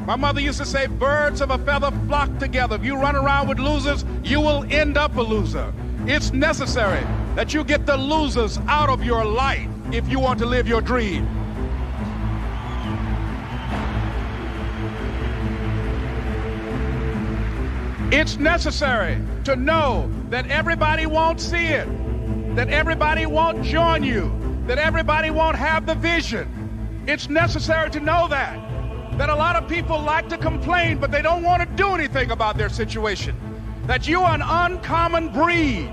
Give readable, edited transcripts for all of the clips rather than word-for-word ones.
My mother used to say, birds of a feather flock together. If you run around with losers, you will end up a loser. It's necessary that you get the losers out of your life if you want to live your dream. It's necessary to know that everybody won't see it, that everybody won't join you, that everybody won't have the vision. It's necessary to know that a lot of people like to complain, but they don't want to do anything about their situation, that you are an uncommon breed.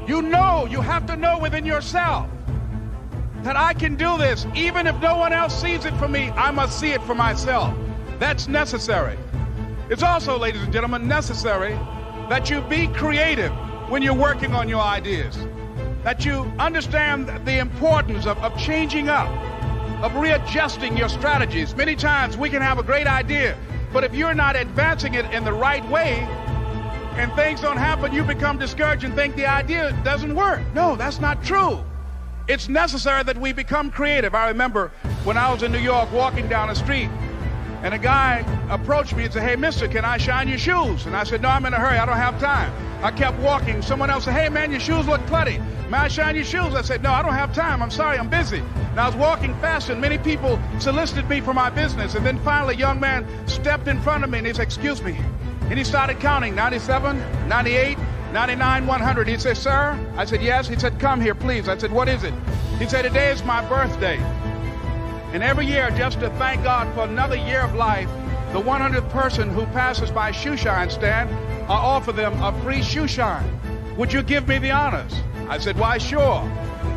You know, you have to know within yourself that I can do this. Even if no one else sees it for me, I must see it for myself. That's necessary. It's also, ladies and gentlemen, necessary that you be creative when you're working on your ideas, that you understand the importance of changing up, of readjusting your strategies. Many times we can have a great idea, but if you're not advancing it in the right way and things don't happen, you become discouraged and think the idea doesn't work. No, that's not true. It's necessary that we become creative. I remember when I was in New York walking down the street, and a guy approached me and said, hey, mister, can I shine your shoes? And I said, no, I'm in a hurry. I don't have time. I kept walking. Someone else said, hey, man, your shoes look clutty. May I shine your shoes? I said, no, I don't have time. I'm sorry, I'm busy. And I was walking fast, and many people solicited me for my business. And then finally, a young man stepped in front of me, and he said, excuse me. And he started counting, 97, 98, 99, 100. He said, sir? I said, yes. He said, come here, please. I said, what is it? He said, today is my birthday. And every year, just to thank God for another year of life, the 100th person who passes my shoe shine stand, I offer them a free shoe shine. Would you give me the honors? I said, why, sure.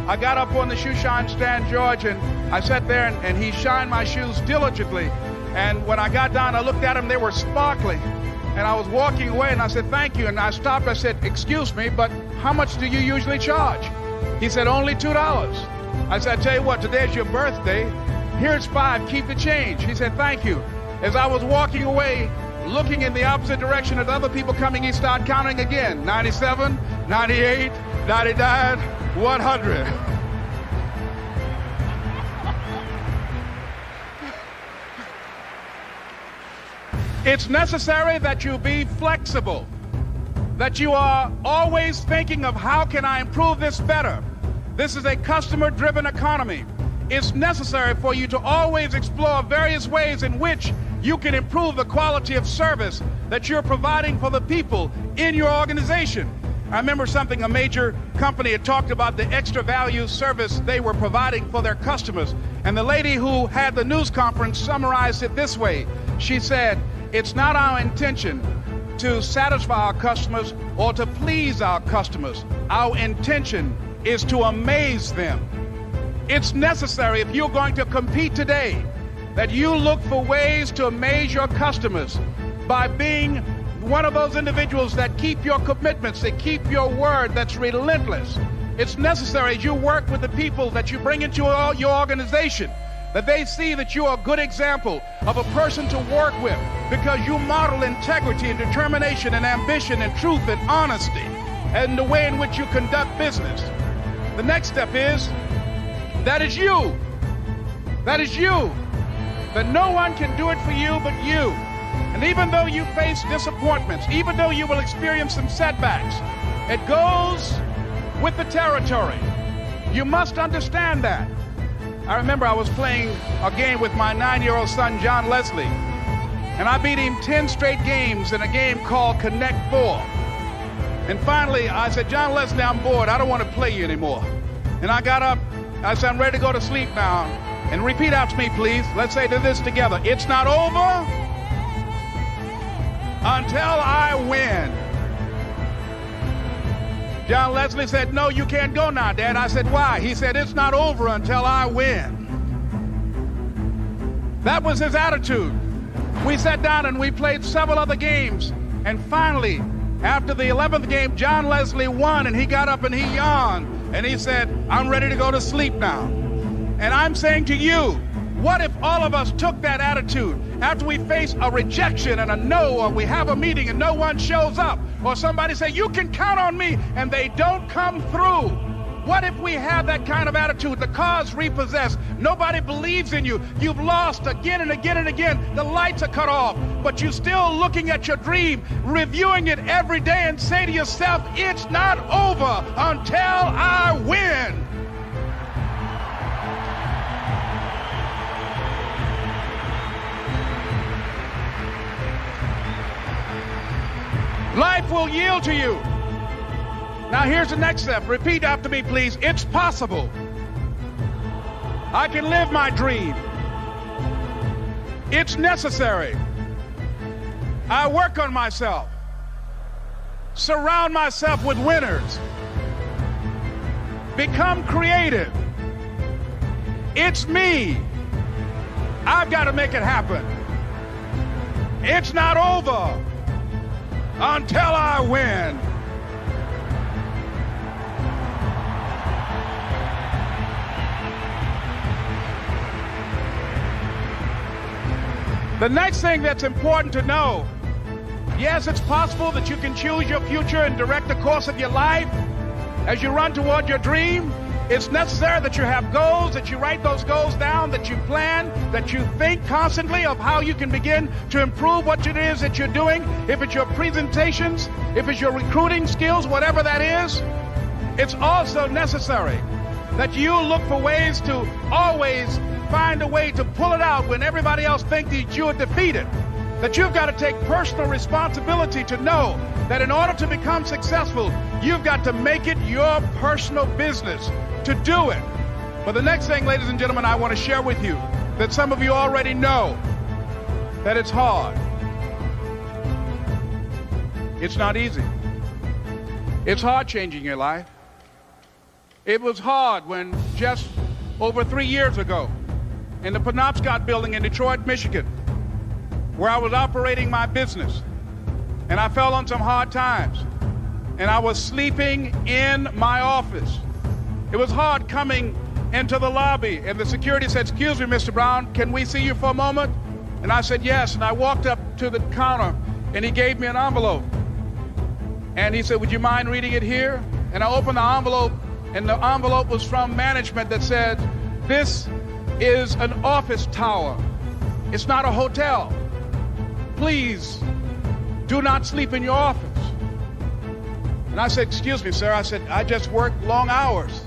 I got up on the shoe shine stand, George, and I sat there and he shined my shoes diligently. And when I got down, I looked at them, they were sparkling. And I was walking away and I said, thank you. And I stopped, I said, excuse me, but how much do you usually charge? He said, only $2. I said, I tell you what, today's your birthday. Here's $5, keep the change. He said, thank you. As I was walking away, looking in the opposite direction at other people coming, he started counting again. 97, 98, 99, 100. It's necessary that you be flexible, that you are always thinking of how can I improve this better. This is a customer-driven economy. It's necessary for you to always explore various ways in which you can improve the quality of service that you're providing for the people in your organization. I remember something, a major company had talked about the extra value service they were providing for their customers. And the lady who had the news conference summarized it this way. She said, it's not our intention to satisfy our customers or to please our customers. Our intention is to amaze them. It's necessary, if you're going to compete today, that you look for ways to amaze your customers by being one of those individuals that keep your commitments, that keep your word, that's relentless. It's necessary as you work with the people that you bring into your organization, that they see that you are a good example of a person to work with because you model integrity and determination and ambition and truth and honesty and the way in which you conduct business. The next step is, that is you. That is you. That no one can do it for you but you. And even though you face disappointments, even though you will experience some setbacks, it goes with the territory. You must understand that. I remember I was playing a game with my 9-year-old son, John Leslie, and I beat him 10 straight games in a game called Connect 4. And finally, I said, John Leslie, I'm bored. I don't want to play you anymore. And I got up. I said, I'm ready to go to sleep now. And repeat after me, please. Let's say this together. It's not over until I win. John Leslie said, no, you can't go now, Dad. I said, why? He said, it's not over until I win. That was his attitude. We sat down and we played several other games. And finally, after the 11th game, John Leslie won, and he got up and he yawned. And he said, I'm ready to go to sleep now. And I'm saying to you, what if all of us took that attitude after we face a rejection and a no, or we have a meeting and no one shows up, or somebody say, you can count on me, and they don't come through? What if we have that kind of attitude? The car's repossessed. Nobody believes in you. You've lost again and again and again. The lights are cut off, but you're still looking at your dream, reviewing it every day, and say to yourself, it's not over until I win. Life will yield to you. Now here's the next step. Repeat after me, please. It's possible. I can live my dream. It's necessary. I work on myself. Surround myself with winners. Become creative. It's me. I've got to make it happen. It's not over until I win. The next thing that's important to know, yes, it's possible that you can choose your future and direct the course of your life as you run toward your dream. It's necessary that you have goals, that you write those goals down, that you plan, that you think constantly of how you can begin to improve what it is that you're doing. If it's your presentations, if it's your recruiting skills, whatever that is, it's also necessary that you look for ways to always find a way to pull it out when everybody else thinks that you're defeated. That you've got to take personal responsibility to know that in order to become successful, you've got to make it your personal business to do it. But the next thing, ladies and gentlemen, I want to share with you that some of you already know that it's hard. It's not easy. It's hard changing your life. It was hard when just over 3 years ago, in the Penobscot building in Detroit, Michigan, where I was operating my business, and I fell on some hard times, and I was sleeping in my office. It was hard coming into the lobby, and the security said, "Excuse me, Mr. Brown, can we see you for a moment?" And I said, "Yes," and I walked up to the counter, and he gave me an envelope. And he said, "Would you mind reading it here?" And I opened the envelope, and the envelope was from management that said, "This is an office tower. It's not a hotel. Please do not sleep in your office." And I said, "Excuse me, sir." I said, "I just work long hours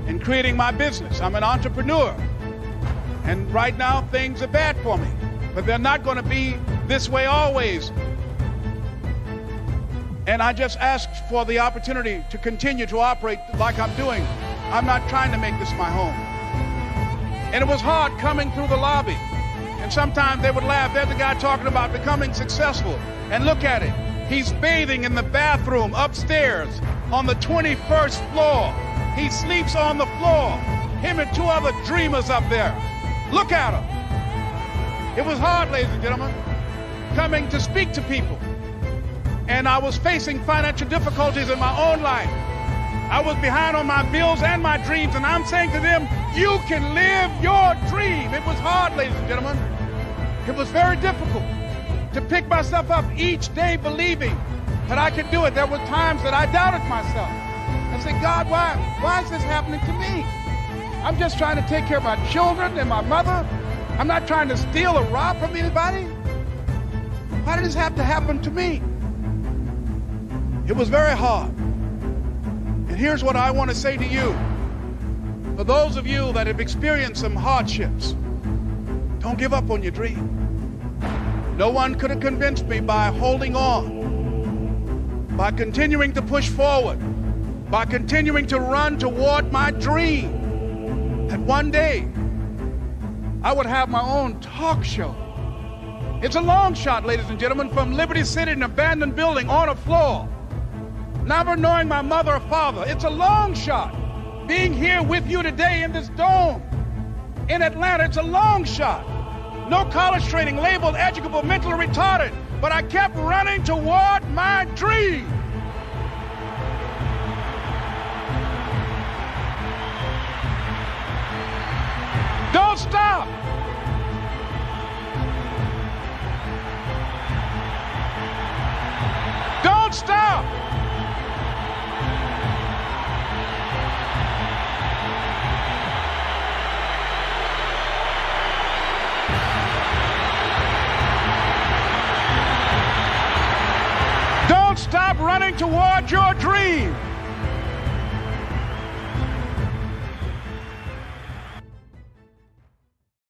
in creating my business. I'm an entrepreneur. And right now things are bad for me, but they're not going to be this way always. And I just asked for the opportunity to continue to operate like I'm doing. I'm not trying to make this my home." And it was hard coming through the lobby. And sometimes they would laugh. There's a guy talking about becoming successful. And look at it. He's bathing in the bathroom upstairs on the 21st floor. He sleeps on the floor. Him and 2 other dreamers up there. Look at him. It was hard, ladies and gentlemen, coming to speak to people. And I was facing financial difficulties in my own life. I was behind on my bills and my dreams, and I'm saying to them, you can live your dream. It was hard, ladies and gentlemen. It was very difficult to pick myself up each day believing that I could do it. There were times that I doubted myself. I said, "God, why is this happening to me? I'm just trying to take care of my children and my mother. I'm not trying to steal or rob from anybody. Why did this have to happen to me?" It was very hard. And here's what I want to say to you. For those of you that have experienced some hardships, don't give up on your dream. No one could have convinced me by holding on, by continuing to push forward, by continuing to run toward my dream, that one day I would have my own talk show. It's a long shot, ladies and gentlemen, from Liberty City, an abandoned building on a floor, never knowing my mother or father. It's a long shot. Being here with you today in this dome in Atlanta, it's a long shot. No college training, labeled educable, mentally retarded, but I kept running toward my dream. Don't stop. Don't stop. Don't stop running toward your dream.